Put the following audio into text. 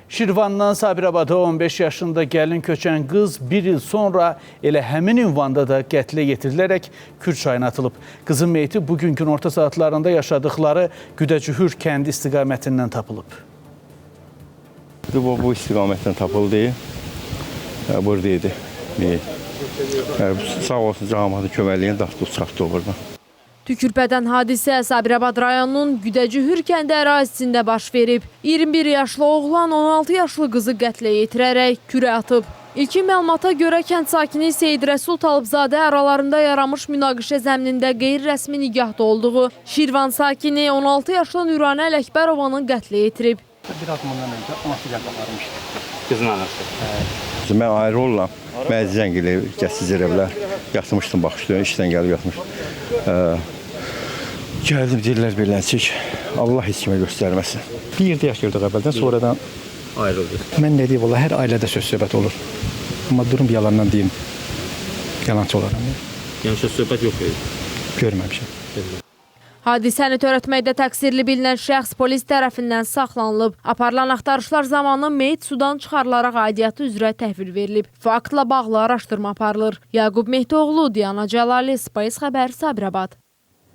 Şirvandan Sabirabada 15 yaşında gəlin köçən qız bir il sonra elə həmin ünvanda da qətlə yetirilərək Kür çayına atılıb. Qızın meyti bugün gün orta saatlarında yaşadıkları Güdəcühür kəndi istiqamətindən tapılıb. Bu istiqamətdən tapıldı. Buradaydı. Sağ olsun cəmaatın köməkliyin daxtı çıxartdı oradan. Tükürpədən hadisə Sabirabad rayonunun Güdəcühür kəndi ərazisində baş verib. 21 yaşlı oğlan 16 yaşlı qızı qətlə yetirərək kürə atıb. İlkin məlumata görə kənd sakini Seyid Rəsul Talıbzadə aralarında yaranmış münaqişə zəminində qeyri-rəsmi nigahda olduğu Şirvan sakini 16 yaşlı Nüranə Ələkbərovanın qətlə yetirib. Bir atmandan öncə anası yaxalarmışdı. Qızın anası. Mən ayrı olam. Mən zəng ilə gəzsizir evlər. Yatmışdım, baxışdım, işdən gəlib yatmış. Gəldim, deyirlər beləncik. Allah heç kimə göstərməsin. Bir yerdə yaşıyorduk əvvəldən, sonradan ayrıldı. Mən nə deyim, valla hər ailədə söz-söhbət olur. Amma durum yalandan deyim, yalancı olaram. Yəni söz-söhbət yox idi? Görməmişəm. Hadisəni törətməkdə təqsirli bilinən şəxs polis tərəfindən saxlanılıb. Aparılan axtarışlar zamanı meyit sudan çıxarılaraq aidiyyatı üzrə təhvil verilib. Faktla bağlı araşdırma aparılır. Yaqub Mehdioğlu, Diana Cəlali, Spice Xəbər, Sabirabad.